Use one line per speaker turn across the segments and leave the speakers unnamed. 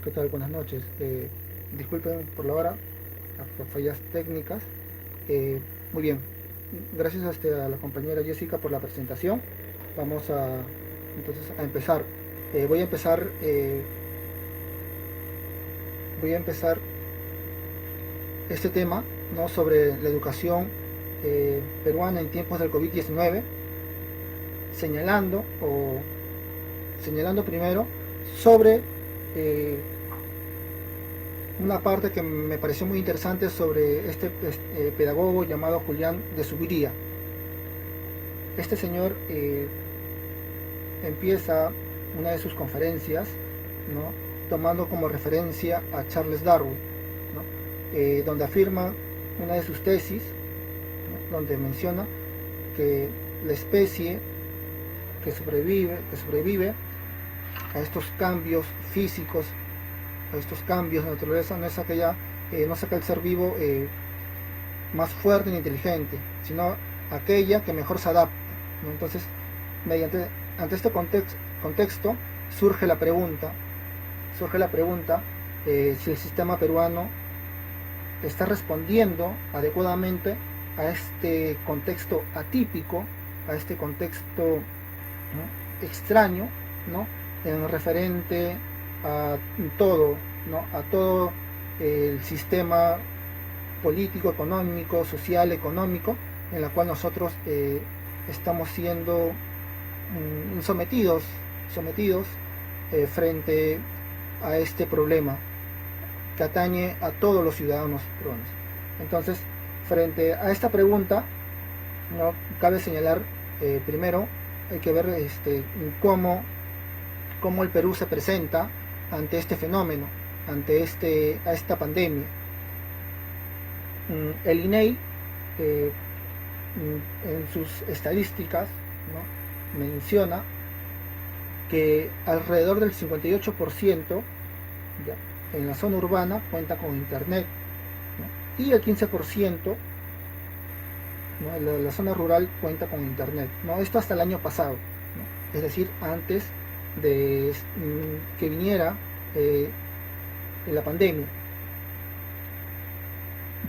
¿Qué tal? Buenas noches. Disculpen por la hora, por fallas técnicas. Muy bien. Gracias a la compañera Jessica por la presentación. Vamos a empezar. Eh, voy a empezar. eh, Voy a empezar este tema, ¿no?, sobre la educación peruana en tiempos del COVID-19, señalando señalando primero sobre eh, una parte que me pareció muy interesante sobre pedagogo llamado Julián de Zubiría. Este señor empieza una de sus conferencias, ¿no?, tomando como referencia a Charles Darwin, ¿no?, donde afirma una de sus tesis, ¿no?, donde menciona que la especie que sobrevive a estos cambios físicos, a estos cambios de naturaleza, no es aquel ser vivo más fuerte ni inteligente, sino aquella que mejor se adapta, ¿no? Entonces, ante este contexto surge la pregunta si el sistema peruano está respondiendo adecuadamente a este contexto atípico, a este contexto, ¿no?, extraño, ¿no?, en referente a todo, ¿no?, a todo el sistema político, económico, social, económico, en la cual nosotros estamos siendo sometidos frente a este problema que atañe a todos los ciudadanos peruanos. Entonces, frente a esta pregunta, ¿no?, cabe señalar primero, hay que ver cómo el Perú se presenta ante este fenómeno, ante esta pandemia. El INEI, en sus estadísticas, ¿no?, menciona que alrededor del 58% ya, en la zona urbana cuenta con internet, ¿no?, y el 15%, ¿no?, la zona rural cuenta con internet, ¿no? Esto hasta el año pasado, ¿no?, es decir, antes de que viniera la pandemia.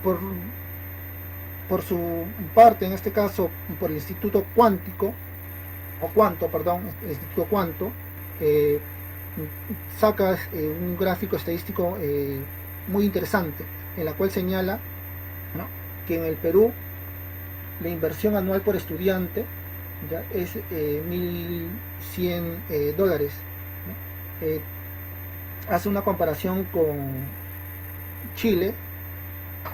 Por, por su parte, en este caso, por el Instituto Cuántico, o Cuanto, perdón, el Instituto Cuanto, eh, saca un gráfico estadístico muy interesante, en la cual señala, ¿no?, que en el Perú la inversión anual por estudiante ya es $1.100, ¿no? Hace una comparación con Chile,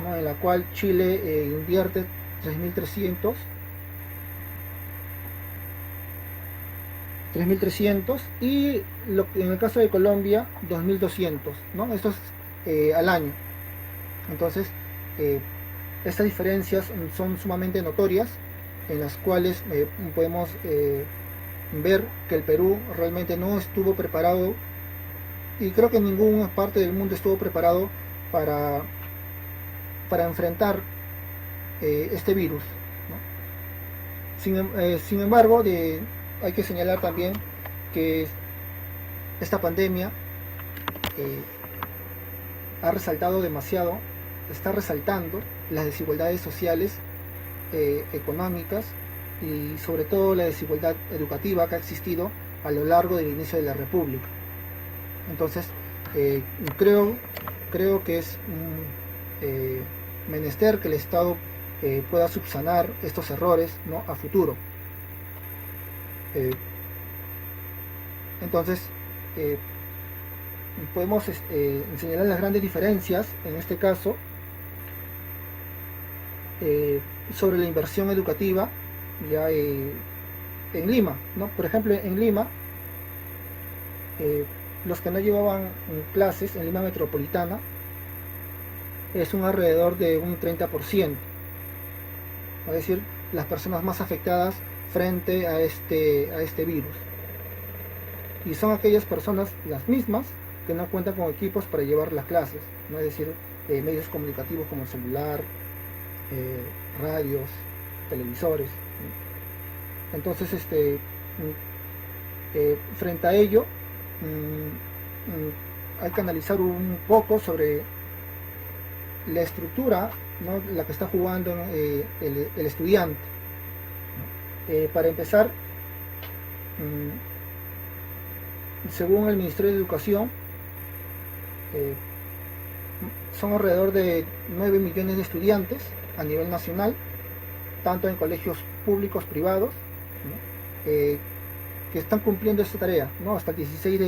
¿no?, en la cual Chile invierte 3.300 y en el caso de Colombia 2.200, ¿no? Esto es al año. Entonces, eh, estas diferencias son sumamente notorias, en las cuales podemos ver que el Perú realmente no estuvo preparado, y creo que ninguna parte del mundo estuvo preparado para, para enfrentar este virus, ¿no? Sin embargo, hay que señalar también que esta pandemia eh, ha resaltado demasiado, está resaltando las desigualdades sociales, económicas y sobre todo la desigualdad educativa que ha existido a lo largo del inicio de la República. Entonces, eh, creo, creo que es menester que el Estado pueda subsanar estos errores, ¿no?, a futuro. Eh, entonces, eh, podemos señalar las grandes diferencias, en este caso, sobre la inversión educativa ya en Lima, ¿no? Por ejemplo, en Lima, eh, los que no llevaban clases en Lima metropolitana es un alrededor de un 30%, es decir, las personas más afectadas frente a este virus. Y son aquellas personas las mismas que no cuentan con equipos para llevar las clases, ¿no? Es decir, medios comunicativos como el celular, radios, televisores, ¿no? Entonces, frente a ello, hay que analizar un poco sobre la estructura, ¿no?, la que está jugando el estudiante. Para empezar, según el Ministerio de Educación, son alrededor de 9 millones de estudiantes a nivel nacional, tanto en colegios públicos, privados, ¿no?, que están cumpliendo esta tarea, ¿no?, hasta el 16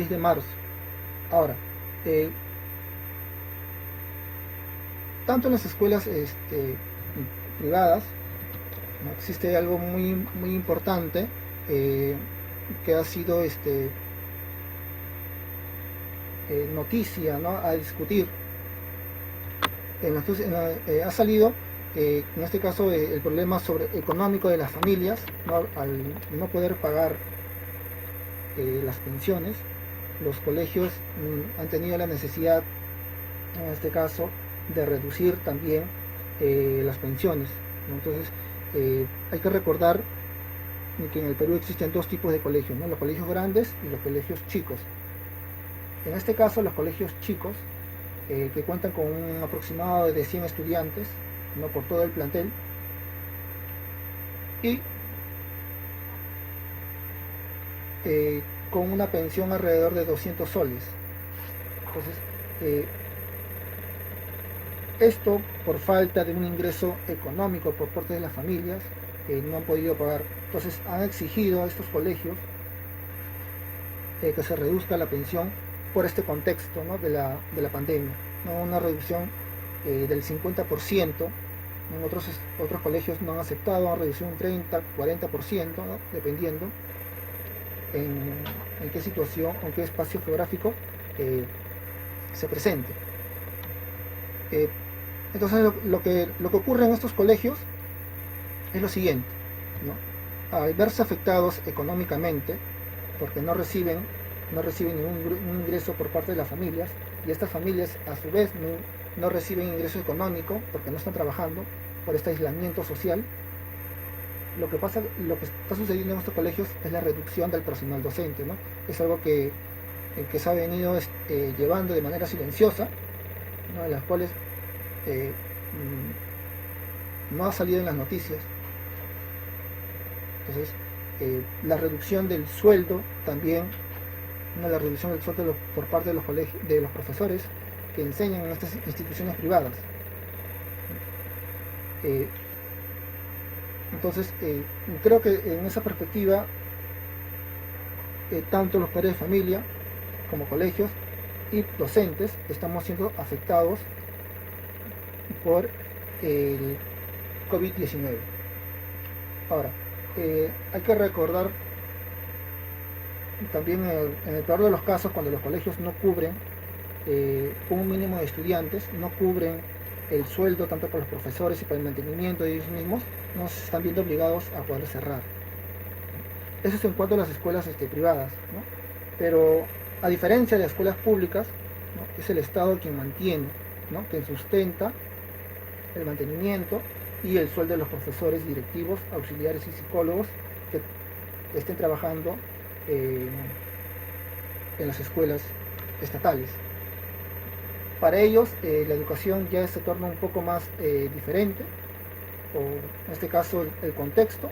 de marzo. Ahora, tanto en las escuelas privadas, ¿no?, existe algo muy importante que ha sido noticia, ¿no?, a discutir. Ha salido en este caso el problema económico de las familias, ¿no?, al no poder pagar las pensiones. Los colegios han tenido la necesidad, en este caso, de reducir también las pensiones, ¿no? Entonces hay que recordar que en el Perú existen dos tipos de colegios, ¿no?, los colegios grandes y los colegios chicos. En este caso, los colegios chicos, que cuentan con un aproximado de 100 estudiantes, ¿no?, por todo el plantel, y con una pensión alrededor de 200 soles. Entonces, esto por falta de un ingreso económico por parte de las familias, no han podido pagar. Entonces han exigido a estos colegios que se reduzca la pensión por este contexto, ¿no?, de la pandemia, ¿no?, una reducción del 50%. En otros colegios no han aceptado, han reducido un 30-40%, ¿no?, dependiendo en qué situación o en qué espacio geográfico se presente. Entonces lo que ocurre en estos colegios es lo siguiente, ¿no? Al verse afectados económicamente, porque no reciben ningún ingreso por parte de las familias, y estas familias a su vez no reciben ingreso económico porque no están trabajando por este aislamiento social, lo que está sucediendo en estos colegios es la reducción del personal docente, ¿no? Es algo que se ha venido llevando de manera silenciosa, ¿no?, en las cuales no ha salido en las noticias. Entonces, la reducción del sueldo también, ¿no?, la reducción del sueldo por parte de los colegios, de los profesores que enseñan en estas instituciones privadas. Entonces, creo que en esa perspectiva, tanto los padres de familia como colegios y docentes estamos siendo afectados por el COVID-19. Ahora, hay que recordar también en el peor de los casos, cuando los colegios no cubren con un mínimo de estudiantes, no cubren el sueldo tanto para los profesores y para el mantenimiento de ellos mismos, no se están viendo obligados a poder cerrar. Eso es en cuanto a las escuelas privadas, ¿no? Pero a diferencia de las escuelas públicas, ¿no?, es el Estado quien mantiene, ¿no?, quien sustenta el mantenimiento y el sueldo de los profesores, directivos, auxiliares y psicólogos que estén trabajando en las escuelas estatales. Para ellos la educación ya se torna un poco más diferente, o en este caso el contexto,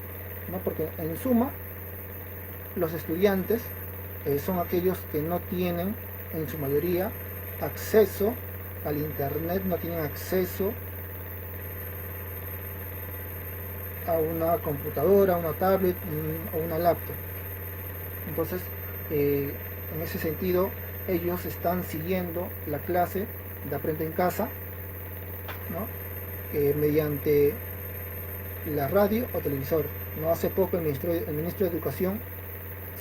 ¿no?, porque en suma los estudiantes son aquellos que no tienen en su mayoría acceso al internet, no tienen acceso a una computadora, una tablet o una laptop. Entonces, en ese sentido, ellos están siguiendo la clase de Aprende en Casa, ¿no?, mediante la radio o televisor. No hace poco el ministro de Educación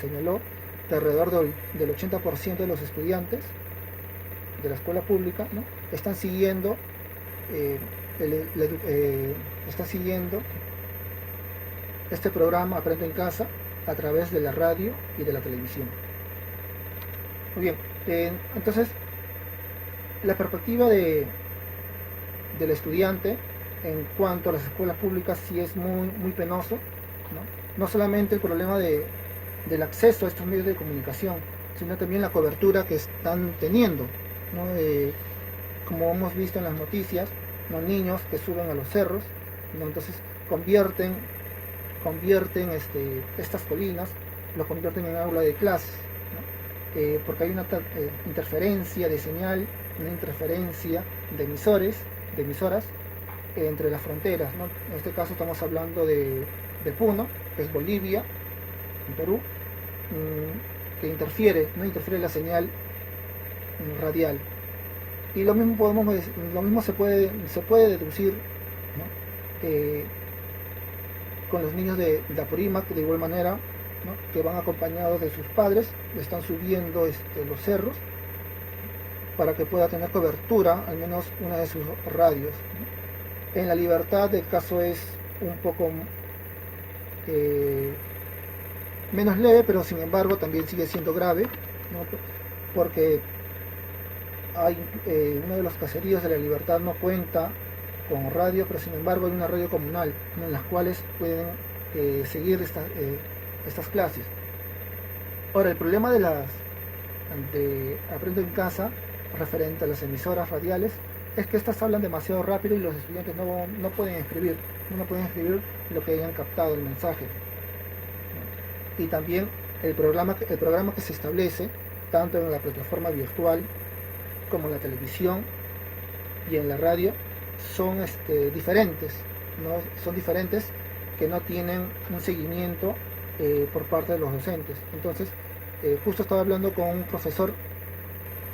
señaló que alrededor del 80% de los estudiantes de la escuela pública, ¿no?, están siguiendo este programa Aprende en Casa a través de la radio y de la televisión. Muy bien, entonces la perspectiva del estudiante en cuanto a las escuelas públicas sí es muy penoso, ¿no? No solamente el problema del acceso a estos medios de comunicación, sino también la cobertura que están teniendo, ¿no? Como hemos visto en las noticias, los niños que suben a los cerros, ¿no? Entonces convierten estas colinas, lo convierten en aula de clases, ¿no? Porque hay una interferencia de señal, una interferencia de emisoras entre las fronteras, ¿no? En este caso estamos hablando de Puno, que es Bolivia, en Perú, que interfiere la señal radial. Y lo mismo se puede deducir, ¿no? Con los niños de Apurímac, de igual manera, ¿no? Que van acompañados de sus padres, están subiendo los cerros para que pueda tener cobertura al menos una de sus radios, ¿no? En La Libertad el caso es un poco menos leve, pero sin embargo también sigue siendo grave, ¿no? Porque hay uno de los caseríos de La Libertad no cuenta con radio, pero sin embargo hay una radio comunal, ¿no? En las cuales pueden seguir estas clases. Ahora, el problema de Aprendo en Casa referente a las emisoras radiales es que estas hablan demasiado rápido y los estudiantes no pueden escribir lo que hayan captado, el mensaje. Y también el programa que se establece tanto en la plataforma virtual como en la televisión y en la radio son diferentes, ¿no? Son diferentes, que no tienen un seguimiento por parte de los docentes. Entonces, justo estaba hablando con un profesor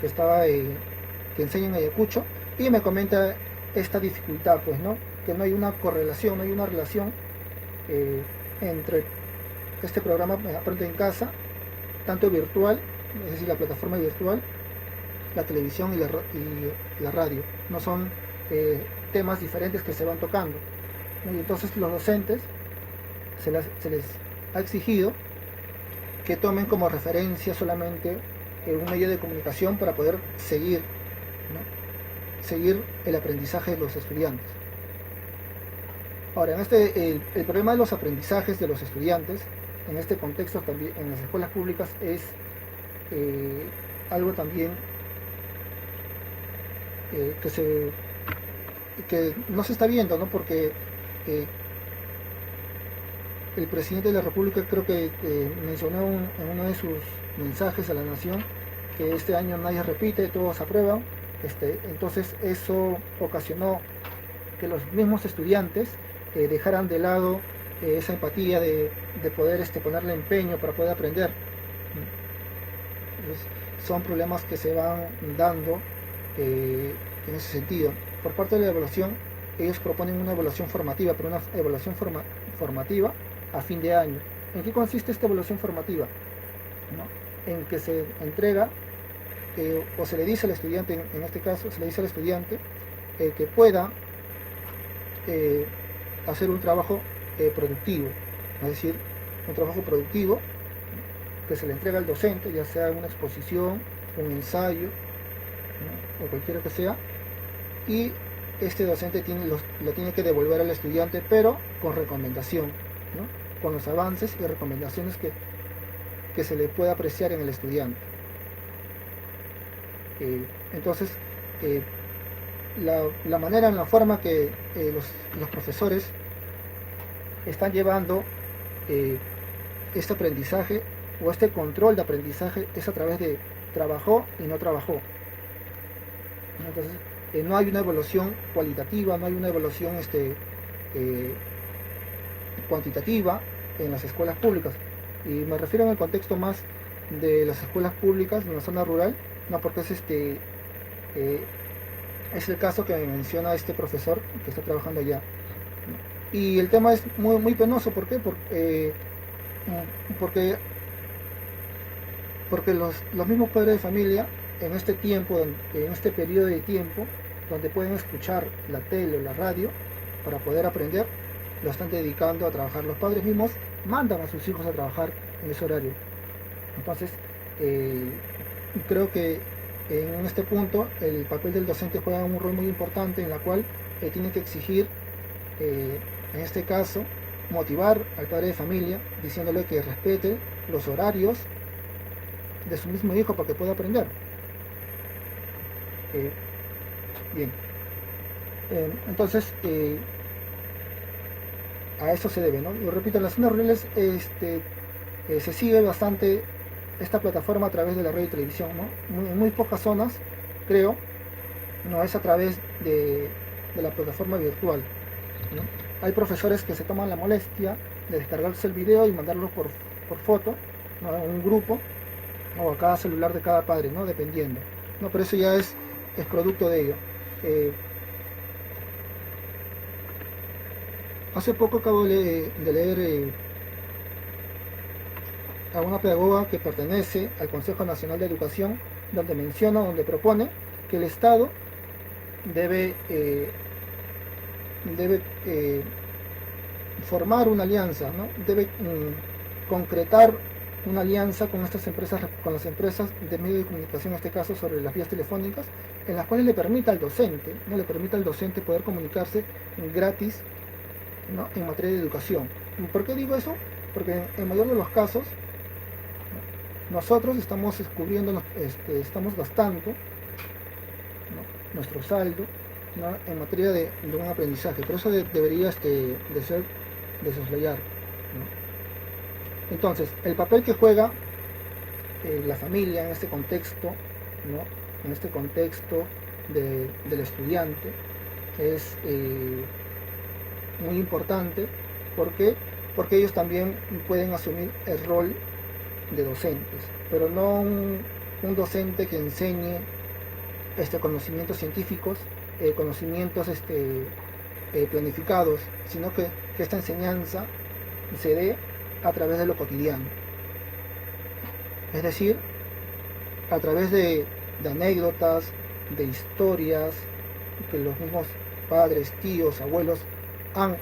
que enseña en Ayacucho y me comenta esta dificultad, pues, ¿no? Que no hay una correlación, no hay una relación entre este programa Aprende en Casa, tanto virtual, es decir, la plataforma virtual, la televisión y la radio. No son temas diferentes que se van tocando, ¿no? Y entonces los docentes se les ha exigido que tomen como referencia solamente un medio de comunicación para poder seguir, ¿no? Seguir el aprendizaje de los estudiantes. Ahora, el problema de los aprendizajes de los estudiantes en este contexto también en las escuelas públicas es algo también que no se está viendo, ¿no? Porque el presidente de la República creo que mencionó en uno de sus mensajes a la nación que este año nadie repite, todos aprueban. Entonces eso ocasionó que los mismos estudiantes dejaran de lado esa empatía de poder ponerle empeño para poder aprender. Entonces, son problemas que se van dando en ese sentido. Por parte de la evaluación, ellos proponen una evaluación formativa, pero una evaluación formativa a fin de año. ¿En qué consiste esta evaluación formativa? ¿No? En que se entrega o se le dice al estudiante, en este caso se le dice al estudiante que pueda hacer un trabajo productivo, es decir, un trabajo productivo que se le entrega al docente, ya sea una exposición, un ensayo, ¿no? O cualquiera que sea, y este docente lo tiene que devolver al estudiante, pero con recomendación, ¿no? Con los avances y recomendaciones que se le pueda apreciar en el estudiante. Entonces, la manera, en la forma que los profesores están llevando este aprendizaje o este control de aprendizaje es a través de trabajó y no trabajó. Entonces, no hay una evaluación cualitativa, no hay una evaluación cuantitativa en las escuelas públicas. Y me refiero en el contexto más de las escuelas públicas en la zona rural, no, porque es el caso que me menciona este profesor que está trabajando allá. Y el tema es muy, muy penoso. ¿Por qué? Porque los mismos padres de familia en este periodo de tiempo donde pueden escuchar la tele o la radio para poder aprender, lo están dedicando a trabajar. Los padres mismos mandan a sus hijos a trabajar en ese horario. Entonces, creo que en este punto el papel del docente juega un rol muy importante, en la cual tiene que exigir, en este caso, motivar al padre de familia diciéndole que respete los horarios de su mismo hijo para que pueda aprender. Bien, entonces a eso se debe, ¿no? Lo repito, en las zonas rurales se sigue bastante esta plataforma a través de la radio y televisión, ¿no? En muy pocas zonas, creo, no es a través de la plataforma virtual, ¿no? Hay profesores que se toman la molestia de descargarse el video y mandarlo por foto, ¿no? A un grupo o a cada celular de cada padre, ¿no? Dependiendo, ¿no? Pero eso ya es producto de ello. Hace poco acabo de leer a una pedagoga que pertenece al Consejo Nacional de Educación, donde propone que el Estado debe formar una alianza, ¿no? Debe concretar una alianza con estas empresas, con las empresas de medios de comunicación, en este caso sobre las vías telefónicas, en las cuales le permita al docente, ¿no? Le permita al docente poder comunicarse gratis, ¿no? En materia de educación. ¿Por qué digo eso? Porque en mayor de los casos, nosotros estamos cubriendo, estamos gastando, ¿no? Nuestro saldo, ¿no? En materia de un aprendizaje. Por eso debería de soslayar, ¿no? Entonces, el papel que juega la familia en este contexto, ¿no? En este contexto del estudiante es muy importante. ¿Por qué? Porque ellos también pueden asumir el rol de docentes, pero no un docente que enseñe conocimientos científicos, conocimientos planificados, sino que esta enseñanza se dé a través de lo cotidiano, es decir, a través de anécdotas, de historias que los mismos padres, tíos, abuelos han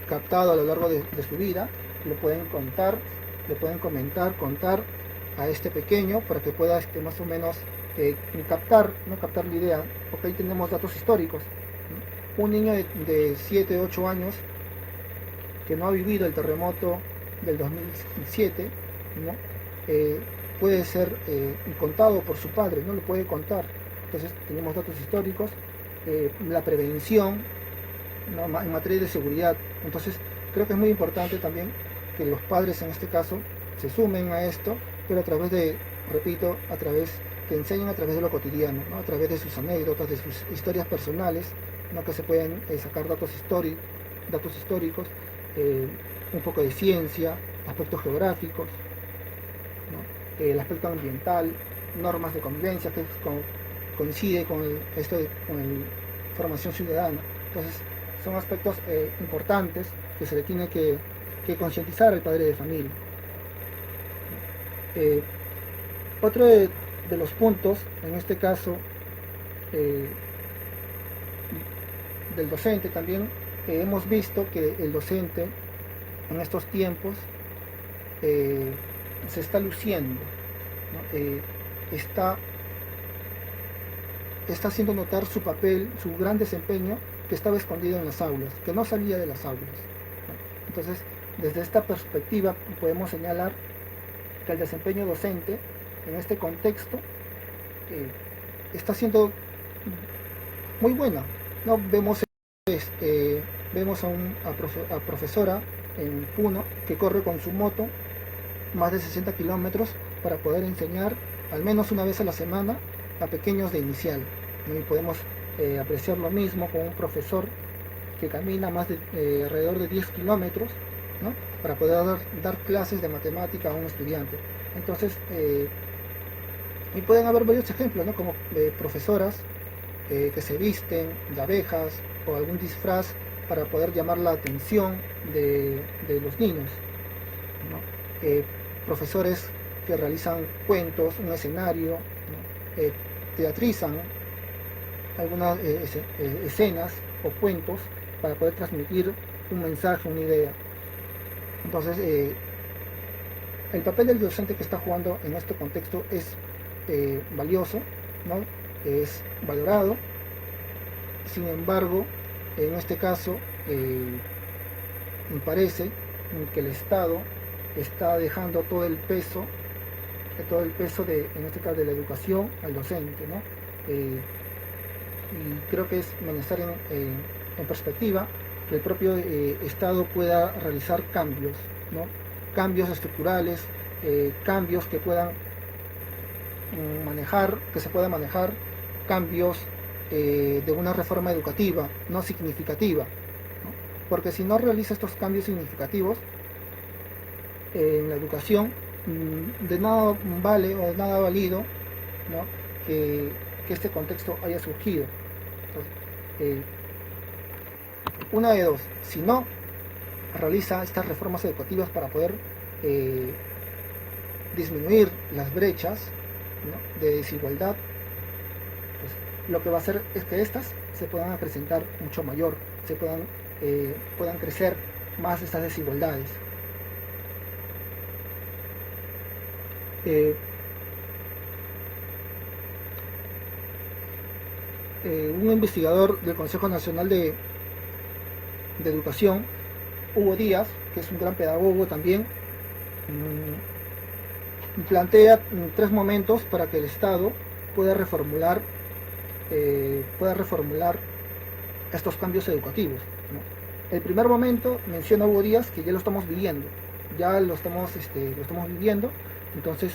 captado a lo largo de su vida. Lo pueden contar, le pueden comentar, contar a este pequeño para que pueda más o menos captar la idea, porque ahí tenemos datos históricos, ¿no? Un niño de 7, 8 años que no ha vivido el terremoto del 2007, ¿no? Puede ser contado por su padre, no lo puede contar. Entonces tenemos datos históricos, la prevención, ¿no? En materia de seguridad. Entonces creo que es muy importante también que los padres en este caso se sumen a esto, pero a través de, repito, que enseñen a través de lo cotidiano, ¿no? A través de sus anécdotas, de sus historias personales, ¿no? Que se pueden sacar datos históricos, un poco de ciencia, aspectos geográficos, ¿no? El aspecto ambiental, normas de convivencia, que coincide con con la formación ciudadana. Entonces son aspectos importantes que se le tiene que concientizar al padre de familia. Otro de los puntos, en este caso del docente también, hemos visto que el docente en estos tiempos se está luciendo, ¿no? Está haciendo notar su papel, su gran desempeño que estaba escondido en las aulas, que no salía de las aulas, ¿no? Entonces, desde esta perspectiva podemos señalar que el desempeño docente en este contexto está siendo muy bueno, ¿no? Vemos a profesora en Puno que corre con su moto más de 60 kilómetros para poder enseñar al menos una vez a la semana a pequeños de inicial, ¿no? Y podemos apreciar lo mismo con un profesor que camina alrededor de 10 kilómetros, ¿no? Para poder dar clases de matemática a un estudiante. Entonces, y pueden haber varios ejemplos, ¿no? Como profesoras que se visten de abejas o algún disfraz para poder llamar la atención de los niños, ¿no? Profesores que realizan cuentos, un escenario, ¿no? Teatrizan algunas escenas o cuentos para poder transmitir un mensaje, una idea. Entonces, el papel del docente que está jugando en este contexto es valioso, ¿no? Es valorado. Sin embargo, en este caso, me parece que el Estado está dejando todo el peso todo el peso en este caso de la educación al docente, ¿no? Y creo que es menester en perspectiva que el propio Estado pueda realizar cambios, ¿no? Cambios estructurales, cambios que puedan que se puedan manejar, cambios de una reforma educativa no significativa, ¿no? Porque si no realiza estos cambios significativos en la educación, de nada vale o de nada valido, ¿no? que este contexto haya surgido. Entonces, una de dos, si no realiza estas reformas educativas para poder disminuir las brechas, ¿no? de desigualdad, pues, lo que va a hacer es que estas se puedan acrecentar mucho mayor, puedan crecer más estas desigualdades. Un investigador del Consejo Nacional de Educación, Hugo Díaz, que es un gran pedagogo también, plantea 3 momentos para que el Estado pueda reformular estos cambios educativos, ¿no? El primer momento menciona Hugo Díaz que ya lo estamos viviendo, ya lo estamos viviendo. Entonces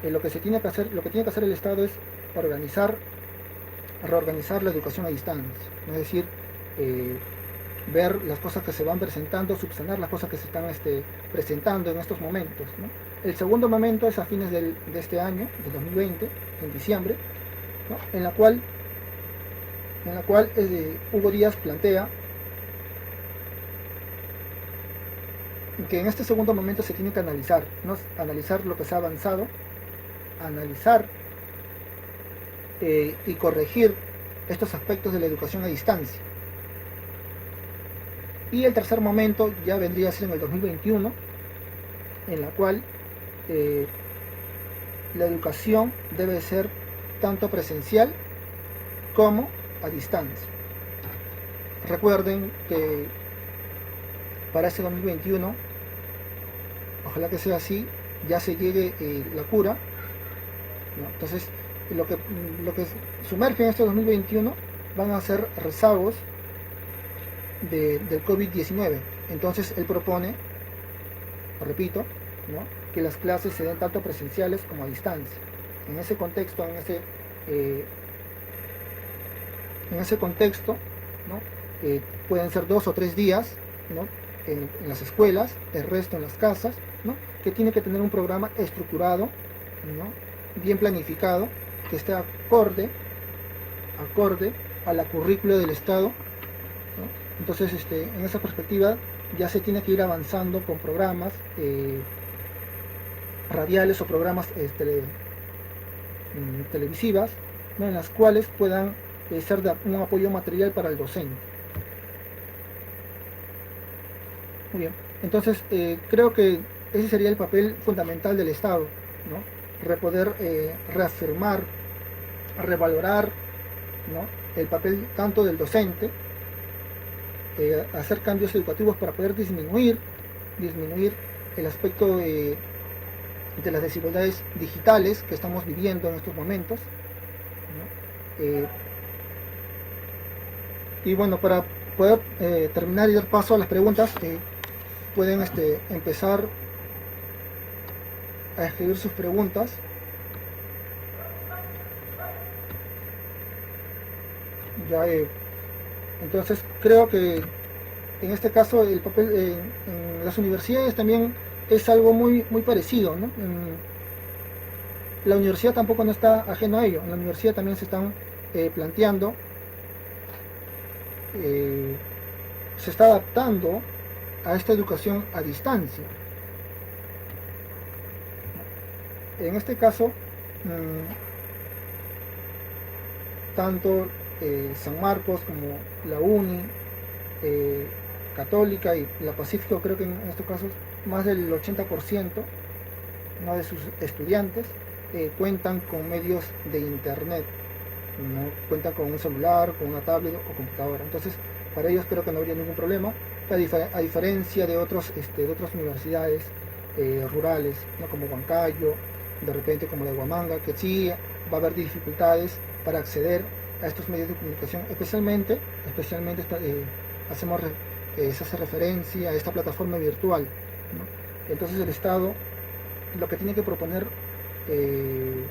lo que tiene que hacer el Estado es reorganizar la educación a distancia, es decir, ver las cosas que se van presentando, subsanar las cosas que se están presentando en estos momentos, ¿no? El segundo momento es a fines de este año, de 2020, en diciembre, ¿no? en la cual Hugo Díaz plantea que en este segundo momento se tiene que analizar, ¿no? Analizar lo que se ha avanzado, analizar y corregir estos aspectos de la educación a distancia. Y el tercer momento ya vendría a ser en el 2021, en la cual la educación debe ser tanto presencial como a distancia. Recuerden que para este 2021, ojalá que sea así, ya se llegue la cura, ¿no? Entonces lo que sumerge en este 2021 van a ser rezagos del COVID-19. Entonces él propone, repito, ¿no? que las clases se den tanto presenciales como a distancia. En ese contexto, ¿no? Pueden ser 2 o 3 días, ¿no? en las escuelas, el resto en las casas, ¿no? que tiene que tener un programa estructurado, ¿no? bien planificado, que esté acorde a la currícula del Estado, ¿no? Entonces en esa perspectiva ya se tiene que ir avanzando con programas radiales o programas televisivas, ¿no? en las cuales puedan ser de un apoyo material para el docente. Muy bien, entonces creo que ese sería el papel fundamental del Estado, ¿no? Poder reafirmar, revalorar, ¿no? el papel tanto del docente, hacer cambios educativos para poder disminuir el aspecto de las desigualdades digitales que estamos viviendo en estos momentos, ¿no? Y bueno, para poder terminar y dar paso a las preguntas, pueden empezar a escribir sus preguntas. Ya, entonces creo que en este caso el papel en las universidades también es algo muy parecido, ¿no? La universidad tampoco no está ajeno a ello. En la universidad también se están planteando, se está adaptando a esta educación a distancia. En este caso, tanto San Marcos como la UNI, Católica y la Pacífico, creo que en estos casos más del 80%, ¿no? de sus estudiantes cuentan con medios de internet, ¿no? cuentan con un celular, con una tablet o computadora. Entonces para ellos creo que no habría ningún problema, a diferencia de otras universidades rurales, ¿no? como Huancayo, de repente como la de Huamanga, que sí va a haber dificultades para acceder a estos medios de comunicación, especialmente se hace referencia a esta plataforma virtual, ¿no? Entonces el Estado lo que tiene que proponer de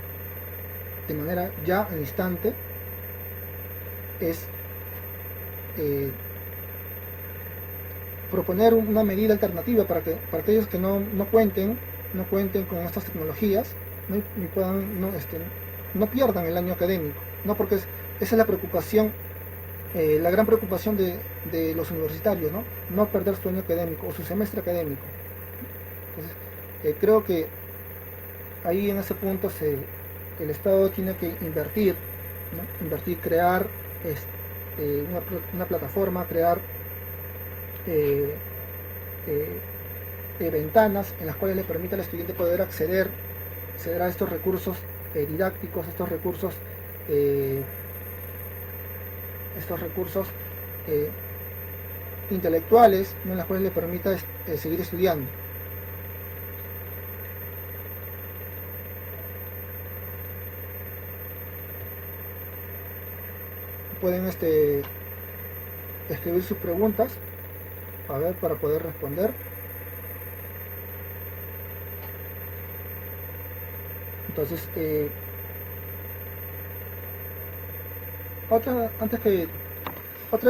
manera ya al instante es proponer una medida alternativa para aquellos que no cuenten con estas tecnologías, ¿no? Y puedan no pierdan el año académico, ¿no? Porque esa es la preocupación, la gran preocupación de los universitarios, no perder su año académico o su semestre académico. Entonces, creo que ahí en ese punto el Estado tiene que invertir, ¿no? Invertir, crear una plataforma, crear ventanas en las cuales le permita al estudiante poder acceder a estos recursos didácticos, estos recursos intelectuales, ¿no? En las cuales le permita seguir estudiando. Pueden escribir sus preguntas para poder responder. Entonces, otra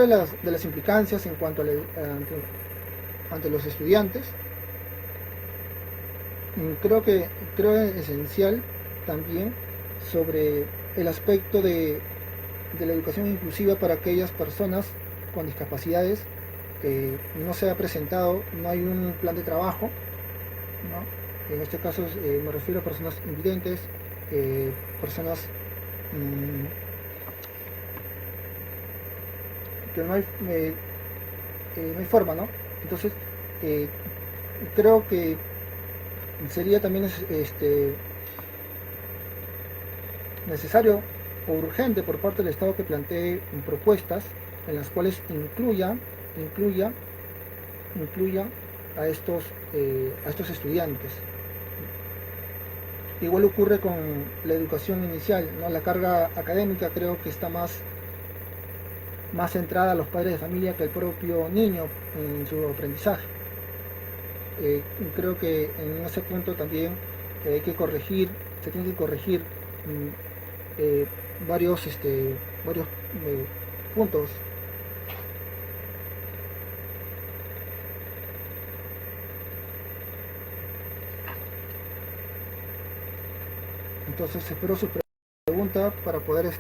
de las implicancias en cuanto ante los estudiantes, creo es esencial también sobre el aspecto de la educación inclusiva para aquellas personas con discapacidades. No se ha presentado, no hay un plan de trabajo, ¿no? En este caso me refiero a personas invidentes, personas que no hay forma, ¿no? Entonces creo que sería también necesario o urgente por parte del Estado que plantee propuestas en las cuales incluya a estos estudiantes. Igual ocurre con la educación inicial, ¿no? La carga académica creo que está más centrada a los padres de familia que al propio niño en su aprendizaje. Creo que en ese punto también se tiene que corregir varios puntos. Entonces espero su pregunta para poder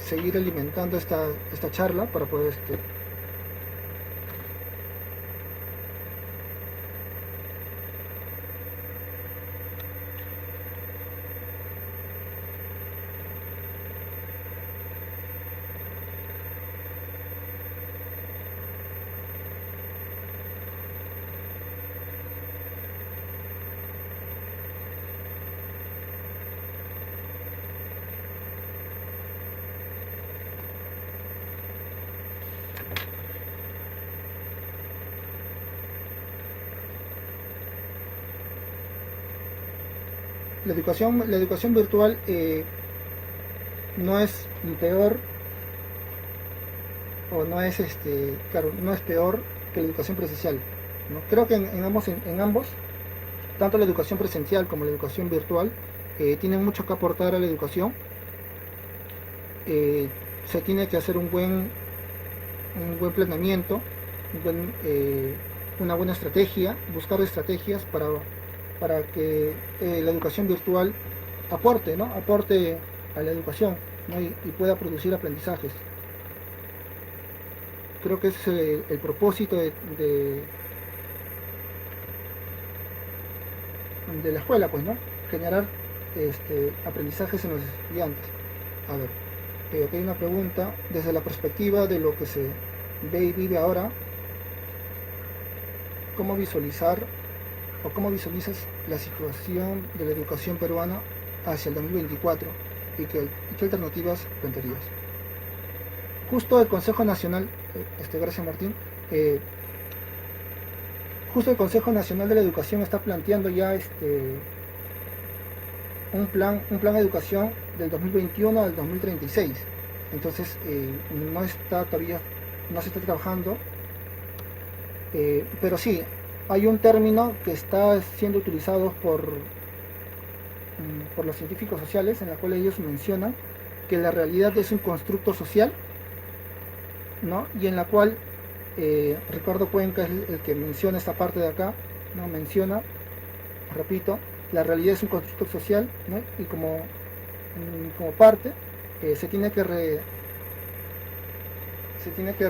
seguir alimentando esta charla, para poder la educación virtual no es peor, o no es no es peor que la educación presencial, ¿no? Creo que en ambos, tanto la educación presencial como la educación virtual, tienen mucho que aportar a la educación. Se tiene que hacer un buen planeamiento, una buena estrategia, buscar estrategias para que la educación virtual aporte a la educación, ¿no? y pueda producir aprendizajes. Creo que ese es el propósito de la escuela, pues, ¿no? Generar aprendizajes en los estudiantes. A ver, aquí hay una pregunta desde la perspectiva de lo que se ve y vive ahora. ¿Cómo visualizas la situación de la educación peruana hacia el 2024 y qué alternativas plantearías? Justo el Consejo Nacional, gracias Martín, justo el Consejo Nacional de la Educación está planteando ya un plan de educación del 2021 al 2036. Entonces no está todavía, no se está trabajando, pero sí, hay un término que está siendo utilizado por los científicos sociales, en la cual ellos mencionan que la realidad es un constructo social, ¿no? Y en la cual Ricardo Cuenca es el que menciona esta parte de acá, ¿no? Menciona, repito, la realidad es un constructo social, ¿no? Y como parte se tiene que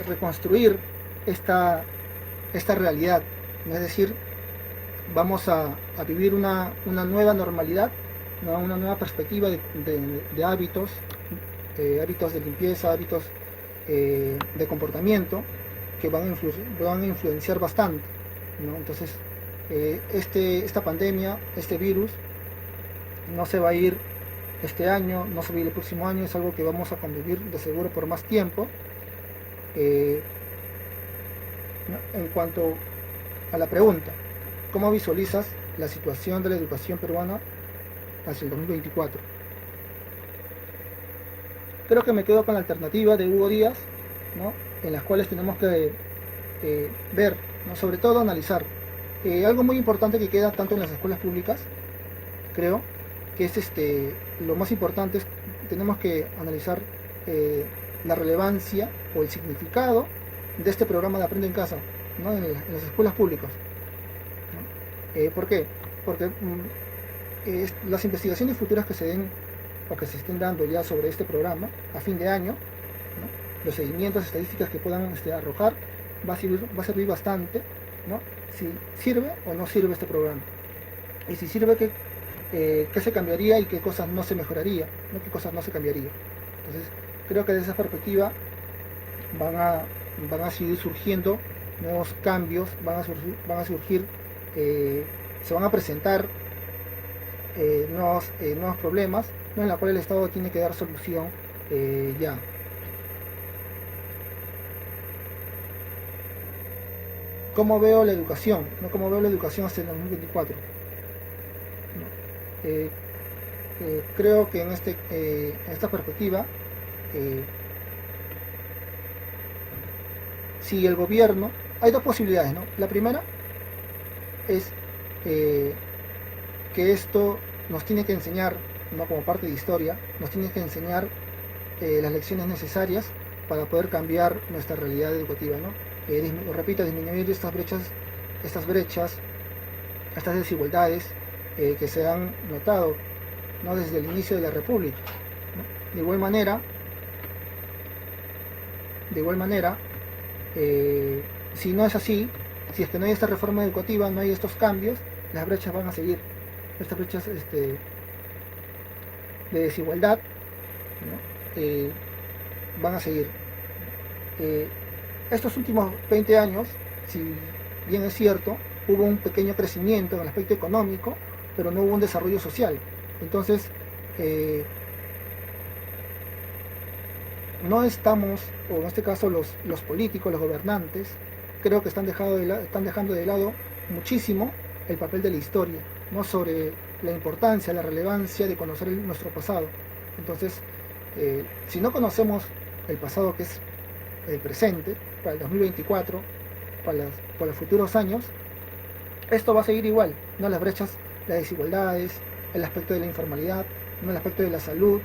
reconstruir esta realidad, ¿no? Es decir, vamos a vivir una nueva normalidad, ¿no? Una nueva perspectiva de hábitos, hábitos de limpieza, hábitos de comportamiento que van a influenciar bastante, ¿no? Entonces esta pandemia, este virus no se va a ir este año, no se va a ir el próximo año, es algo que vamos a convivir de seguro por más tiempo. En cuanto a la pregunta, ¿cómo visualizas la situación de la educación peruana hacia el 2024? Creo que me quedo con la alternativa de Hugo Díaz, ¿no? En las cuales tenemos que ver, ¿no? Sobre todo analizar. Algo muy importante que queda tanto en las escuelas públicas, creo, que es lo más importante es tenemos que analizar la relevancia o el significado de este programa de Aprende en Casa, ¿no? En las escuelas públicas, ¿no? ¿Por qué? Porque las investigaciones futuras que se den o que se estén dando ya sobre este programa a fin de año, ¿no? Los seguimientos, estadísticas que puedan arrojar, va a servir bastante, ¿no? Si sirve o no sirve este programa. Y si sirve, qué se cambiaría y qué cosas no se mejoraría, ¿no? Qué cosas no se cambiaría. Entonces, creo que desde esa perspectiva van a seguir surgiendo nuevos cambios, van a surgir, se van a presentar nuevos problemas, ¿no? En la cual el Estado tiene que dar solución ya. ¿Cómo veo la educación? ¿No? ¿Cómo veo la educación hasta el 2024? ¿No? Creo que en esta perspectiva, si el gobierno, hay dos posibilidades, ¿no? La primera es que esto nos tiene que enseñar, ¿no? Como parte de historia, nos tiene que enseñar las lecciones necesarias para poder cambiar nuestra realidad educativa, ¿no? Repito, disminuir estas brechas, estas desigualdades que se han notado, ¿no? Desde el inicio de la República, ¿no? De igual manera, si no es así, si es que no hay esta reforma educativa, no hay estos cambios, las brechas van a seguir, estas brechas de desigualdad, ¿no? Van a seguir. Estos últimos 20 años, si bien es cierto, hubo un pequeño crecimiento en el aspecto económico, pero no hubo un desarrollo social. Entonces, no estamos, o en este caso los políticos, los gobernantes, creo que están dejando de lado muchísimo el papel de la historia, ¿no? Sobre la importancia, la relevancia de conocer nuestro pasado. Entonces, si no conocemos el pasado, que es el presente, para el 2024, para los futuros años, esto va a seguir igual, ¿no? Las brechas, las desigualdades, el aspecto de la informalidad, ¿no? El aspecto de la salud,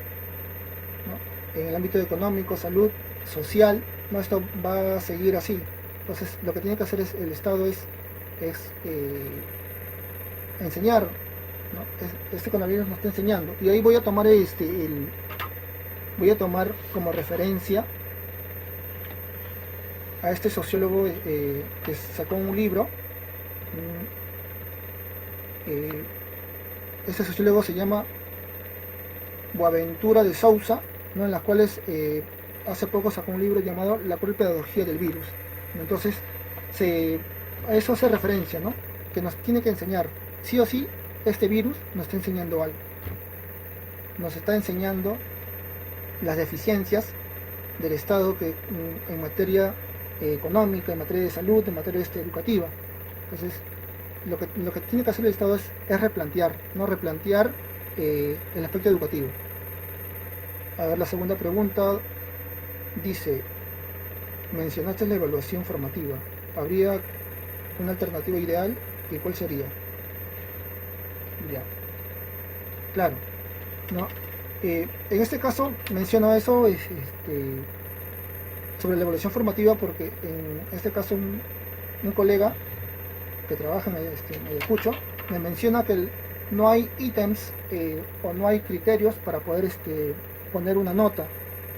¿no? En el ámbito económico, salud, social, ¿no? Esto va a seguir así. Entonces, lo que tiene que hacer el Estado es enseñar, ¿no? Este coronavirus nos está enseñando. Y ahí voy a tomar como referencia a este sociólogo que sacó un libro. Este sociólogo se llama Boaventura de Sousa, ¿no? En las cuales hace poco sacó un libro llamado La cruel pedagogía del virus. Entonces, a eso hace referencia, ¿no? Que nos tiene que enseñar, sí o sí, este virus nos está enseñando algo. Nos está enseñando las deficiencias del Estado que en materia económica, en materia de salud, en materia educativa. Entonces, lo que tiene que hacer el Estado es replantear, ¿no? Replantear el aspecto educativo. A ver, la segunda pregunta dice, mencionaste la evaluación formativa. ¿Habría una alternativa ideal? ¿Y cuál sería? Ya, claro, ¿no? En este caso menciono eso sobre la evaluación formativa porque en este caso un colega que trabaja en Ayacucho me menciona que no hay ítems o no hay criterios para poder poner una nota.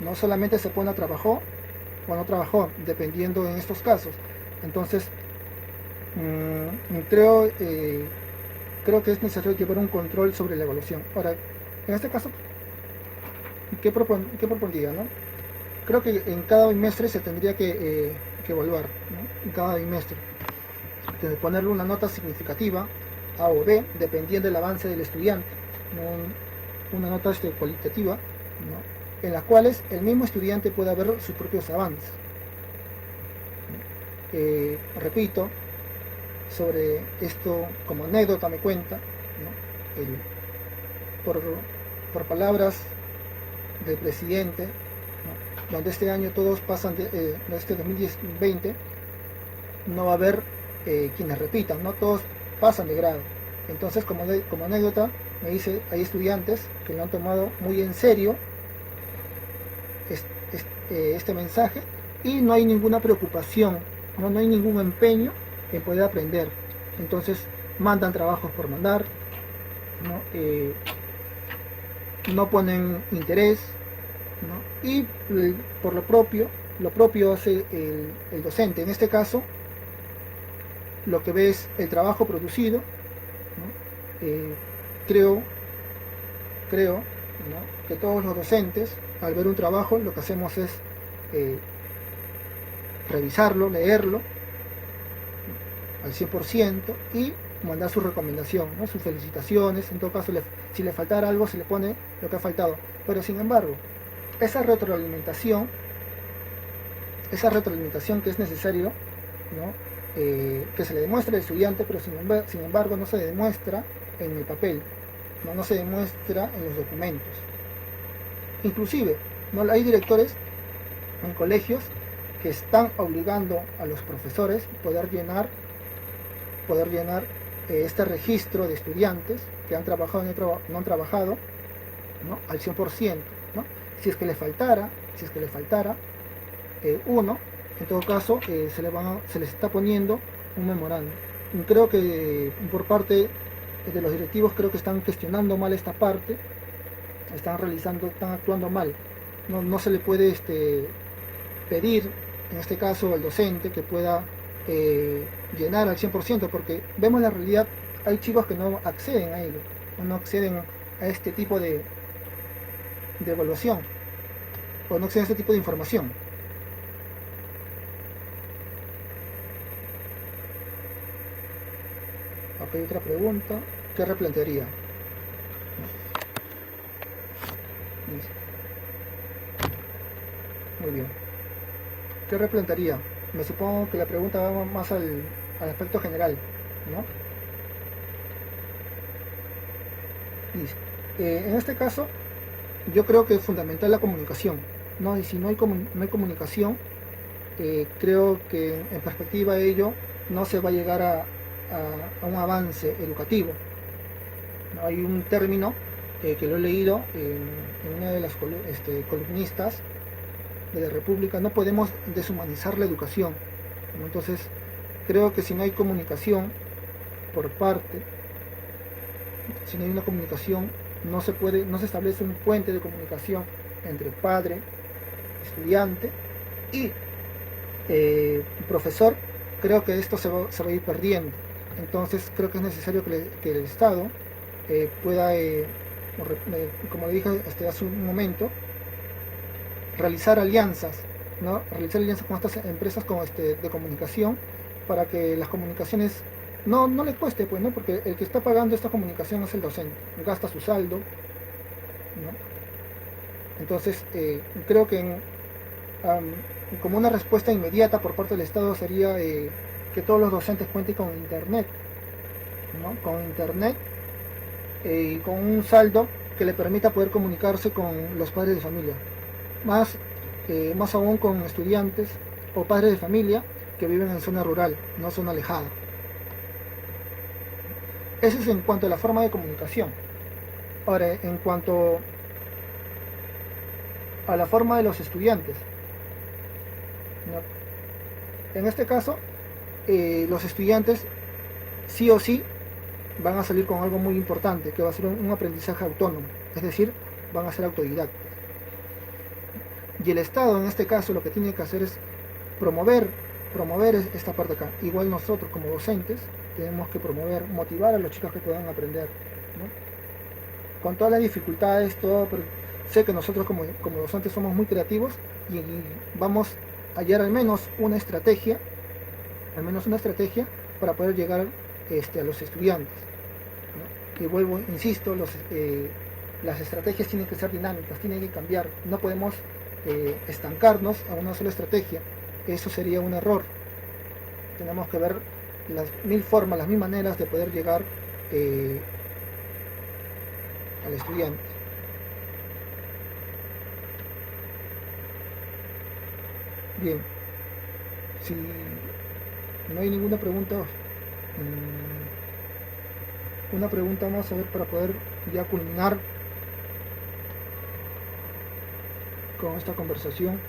No solamente se pone a trabajó o no trabajó, dependiendo en estos casos. Entonces, creo que es necesario llevar un control sobre la evaluación. Ahora, en este caso, ¿qué propondría, no? Creo que en cada bimestre se tendría que evaluar, ¿no? En cada bimestre. Ponerle una nota significativa, A o B, dependiendo del avance del estudiante. ¿No? Una nota cualitativa, ¿no? En las cuales el mismo estudiante pueda ver sus propios avances. Repito, sobre esto como anécdota me cuenta, ¿no? Por palabras del presidente, ¿no? Donde este año todos pasan de este 2020 no va a haber quienes repitan, no todos pasan de grado. Entonces como anécdota me dice, hay estudiantes que lo han tomado muy en serio este mensaje y no hay ninguna preocupación, no hay ningún empeño en poder aprender. Entonces mandan trabajos por mandar, ¿no? No ponen interés, ¿no? Y por lo propio hace el docente. En este caso lo que ve es el trabajo producido, ¿no? Creo, ¿no? Que todos los docentes al ver un trabajo lo que hacemos es revisarlo, leerlo al 100% y mandar su recomendación, ¿no? Sus felicitaciones. En todo caso, si le faltara algo, se le pone lo que ha faltado. Pero sin embargo, esa retroalimentación que es necesario, ¿no? Que se le demuestre al estudiante, pero sin embargo no se demuestra en el papel, no se demuestra en los documentos. Inclusive, ¿no? Hay directores en colegios que están obligando a los profesores poder llenar este registro de estudiantes que han trabajado y no han trabajado, ¿no? Al 100%, ¿no? Si es que le faltara uno, en todo caso se les está poniendo un memorando. Creo que por parte de los directivos creo que están gestionando mal esta parte, están actuando mal. No se le puede pedir, en este caso al docente, que pueda llenar al 100%, porque vemos la realidad, hay chicos que no acceden a ello, no acceden a este tipo de evaluación, o no acceden a este tipo de información. Ok, otra pregunta, ¿qué replantearía? Listo. Muy bien. ¿Qué replantearía? Me supongo que la pregunta va más al aspecto general, ¿no? Listo. En este caso, yo creo que es fundamental la comunicación, ¿no? Y si no hay comunicación, creo que en perspectiva de ello no se va a llegar a un avance educativo. Hay un término que lo he leído en una de las columnistas de la República: no podemos deshumanizar la educación, ¿no? Entonces creo que si no hay comunicación si no hay una comunicación, no se establece un puente de comunicación entre padre, estudiante y profesor, creo que esto se va a ir perdiendo. Entonces creo que es necesario que el Estado pueda, como le dije hace un momento, realizar alianzas, ¿no? Realizar alianzas con estas empresas de comunicación, para que las comunicaciones no le cueste, pues, ¿no? Porque el que está pagando esta comunicación es el docente, gasta su saldo, ¿no? Entonces creo que como una respuesta inmediata por parte del Estado sería que todos los docentes cuenten con internet, ¿no? Con internet con un saldo que le permita poder comunicarse con los padres de familia, más aún con estudiantes o padres de familia que viven en zona rural, no zona alejada. Ese es en cuanto a la forma de comunicación. Ahora, en cuanto a la forma de los estudiantes, ¿no? En este caso, los estudiantes sí o sí van a salir con algo muy importante, que va a ser un aprendizaje autónomo, es decir, van a ser autodidactas. Y el Estado en este caso lo que tiene que hacer es promover esta parte acá. Igual nosotros como docentes tenemos que promover, motivar a los chicos que puedan aprender, ¿no? Con todas las dificultades, todo, pero sé que nosotros como docentes somos muy creativos y vamos a hallar al menos una estrategia para poder llegar a los estudiantes, ¿no? Y vuelvo, insisto, las estrategias tienen que ser dinámicas, tienen que cambiar, no podemos estancarnos a una sola estrategia, eso sería un error. Tenemos que ver las mil formas, las mil maneras de poder llegar al estudiante. Bien, si no hay ninguna pregunta, una pregunta más a ver para poder ya culminar con esta conversación.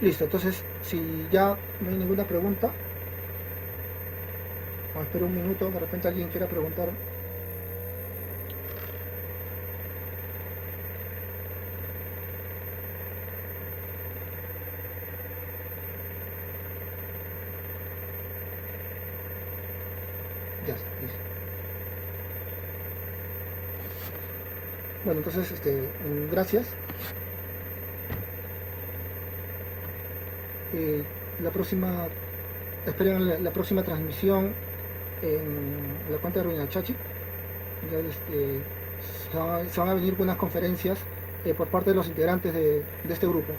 Listo, entonces si ya no hay ninguna pregunta, espero un minuto, de repente alguien quiera preguntar. Ya está, listo. Bueno, entonces gracias. La próxima, esperen la próxima transmisión en la cuenta de Ruina Chachi. Ya se van a venir con unas conferencias por parte de los integrantes de este grupo.